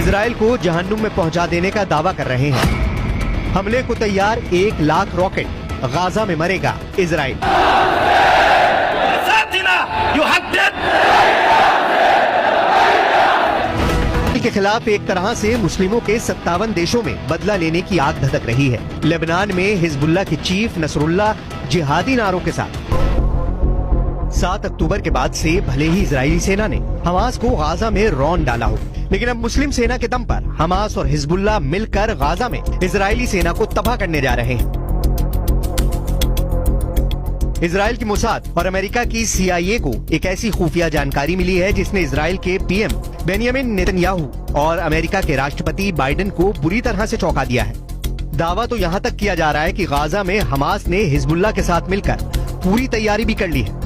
Israel को जहन्नुम में पहुंचा देने का दावा कर रहे हैं। हमले को तैयार 1 लाख रॉकेट, गाजा में मरेगा इजराइल। के खिलाफ एक तरह से मुस्लिमों के 57 देशों में बदला लेने की आग धधक रही है। लेबनान में हिजबुल्लाह के चीफ नसरुल्लाह जिहादी नारों के साथ 7 अक्टूबर के बाद से भले ही इजरायली सेना ने हमास को गाजा में रौंद डाला हो, लेकिन अब मुस्लिम सेना के दम पर हमास और हिजबुल्लाह मिलकर गाजा में इजरायली सेना को तबाह करने जा रहे हैं। इजराइल की मोसाद और अमेरिका की CIA को एक ऐसी खुफिया जानकारी मिली है जिसने इजराइल के PM बेंयामिन नेतन्याहू और अमेरिका के राष्ट्रपति बाइडेन को बुरी तरह से चौंका दिया है। दावा तो यहाँ तक किया जा रहा है कि गाजा में हमास ने हिजबुल्लाह के साथ मिलकर पूरी तैयारी भी कर ली है।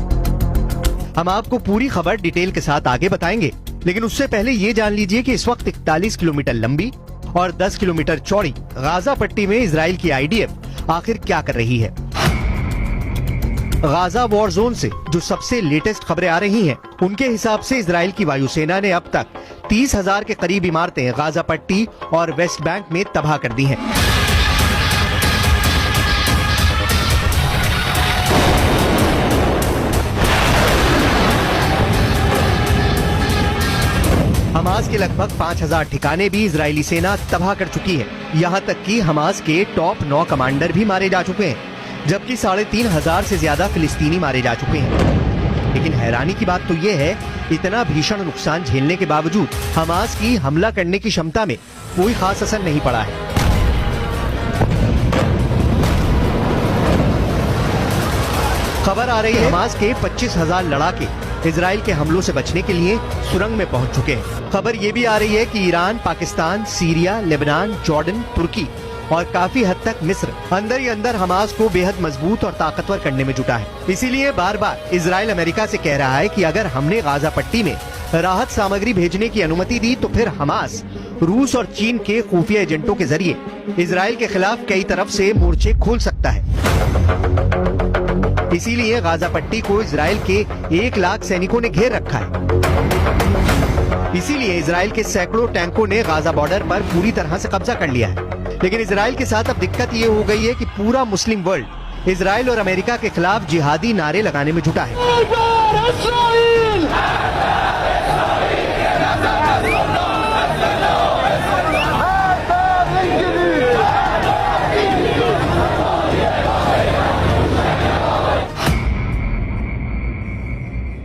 हम आपको पूरी खबर डिटेल के साथ आगे बताएंगे, लेकिन उससे पहले ये जान लीजिए कि इस वक्त 41 किलोमीटर लंबी और 10 किलोमीटर चौड़ी गाजा पट्टी में इजराइल की IDF आखिर क्या कर रही है। गाजा वॉर जोन से जो सबसे लेटेस्ट खबरें आ रही हैं, उनके हिसाब से इजराइल की वायुसेना ने अब तक 30,000 के करीब इमारतें गाजा पट्टी और वेस्ट बैंक में तबाह कर दी हैं। हमास के लगभग 5,000 ठिकाने भी इजरायली सेना तबाह कर चुकी है। यहाँ तक कि हमास के टॉप 9 कमांडर भी मारे जा चुके हैं, जबकि 3,500 से ज्यादा फिलिस्तीनी मारे जा चुके हैं। लेकिन हैरानी की बात तो ये है, इतना भीषण नुकसान झेलने के बावजूद हमास की हमला करने की क्षमता में कोई खास असर नहीं पड़ा है। खबर आ रही है हमास के 25,000 लड़ाके इजराइल के हमलों से बचने के लिए सुरंग में पहुंच चुके हैं। खबर ये भी आ रही है कि Iran, Pakistan, Syria, Lebanon, Jordan, Turkey और काफी हद तक मिस्र अंदर ही अंदर हमास को बेहद मजबूत और ताकतवर करने में जुटा है। इसीलिए बार बार इजराइल अमेरिका से कह रहा है कि अगर हमने गाजा पट्टी में राहत सामग्री भेजने की अनुमति दी तो फिर हमास रूस और चीन के खुफिया एजेंटों के जरिए इजराइल के खिलाफ कई तरफ से मोर्चे खोल सकता है। इसीलिए गाजा पट्टी को इजराइल के 1 लाख सैनिकों ने घेर रखा है। इसीलिए इजराइल के सैकड़ों टैंकों ने गाजा बॉर्डर पर पूरी तरह से कब्जा कर लिया है। लेकिन इजराइल के साथ अब दिक्कत ये हो गई है कि पूरा मुस्लिम वर्ल्ड इजराइल और अमेरिका के खिलाफ जिहादी नारे लगाने में जुटा है।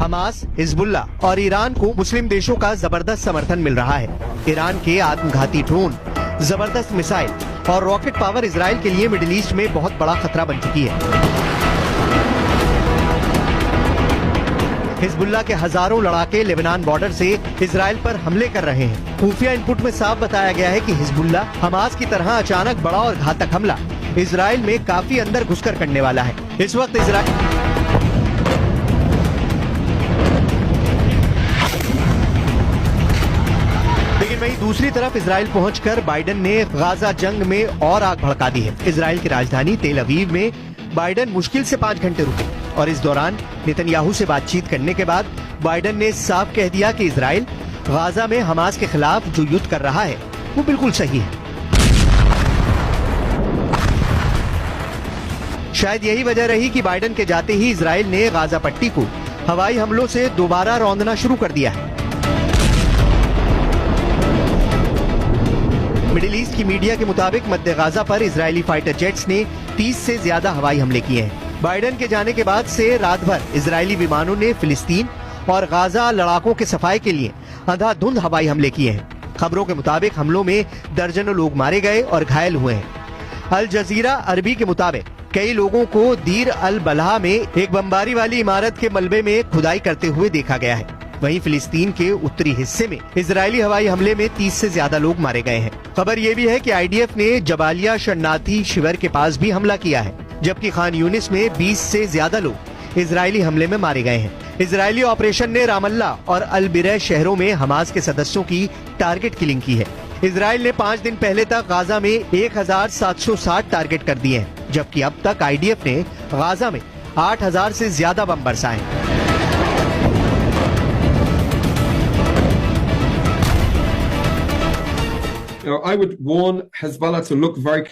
हमास, हिजबुल्लाह और ईरान को मुस्लिम देशों का जबरदस्त समर्थन मिल रहा है। ईरान के आत्मघाती ड्रोन, जबरदस्त मिसाइल और रॉकेट पावर इजराइल के लिए मिडिल ईस्ट में बहुत बड़ा खतरा बन चुकी है। हिजबुल्लाह के हजारों लड़ाके लेबनान बॉर्डर से इजराइल पर हमले कर रहे हैं। खुफिया इनपुट में साफ बताया गया है कि हिजबुल्लाह हमास की तरह अचानक बड़ा और घातक हमला इजराइल में काफी अंदर घुसकर करने वाला है। इस वक्त इजराइल वहीं दूसरी तरफ इजराइल पहुंचकर बाइडेन ने गाजा जंग में और आग भड़का दी है। इजराइल की राजधानी तेल अवीव में बाइडेन मुश्किल से 5 घंटे रुके और इस दौरान नेतन्याहू से बातचीत करने के बाद बाइडेन ने साफ कह दिया कि इजराइल गाजा में हमास के खिलाफ जो युद्ध कर रहा है वो बिल्कुल सही है। शायद यही वजह रही कि बाइडेन के जाते ही इजराइल ने गाजा पट्टी को हवाई हमलों से दोबारा रौंदना शुरू कर दिया है। मिडिल ईस्ट की मीडिया के मुताबिक मध्य गाजा पर इजरायली फाइटर जेट्स ने 30 से ज्यादा हवाई हमले किए हैं। बाइडेन के जाने के बाद से रात भर इजरायली विमानों ने फिलिस्तीन और गाजा लड़ाकों के सफाई के लिए अंधाधुंध हवाई हमले किए हैं। खबरों के मुताबिक हमलों में दर्जनों लोग मारे गए और घायल हुए हैं। अल जजीरा अरबी के मुताबिक कई लोगों को दीर अल बलहा में एक बमबारी वाली इमारत के मलबे में खुदाई करते हुए देखा गया है। वहीं फिलिस्तीन के उत्तरी हिस्से में इजरायली हवाई हमले में 30 से ज्यादा लोग मारे गए हैं। खबर ये भी है कि आईडीएफ ने जबालिया शरणार्थी शिविर के पास भी हमला किया है, जबकि खान यूनिस में 20 से ज्यादा लोग इजरायली हमले में मारे गए हैं। इजरायली ऑपरेशन ने रामल्ला और अल बिरह शहरों में हमास के सदस्यों की टारगेट किलिंग की है। इजराइल ने 5 दिन पहले तक गाजा में 1760 टारगेट कर दिए हैं, जबकि अब तक आईडीएफ ने गाजा में 8000 से ज्यादा बम बरसाए हैं। I would warn Hezbollah to look very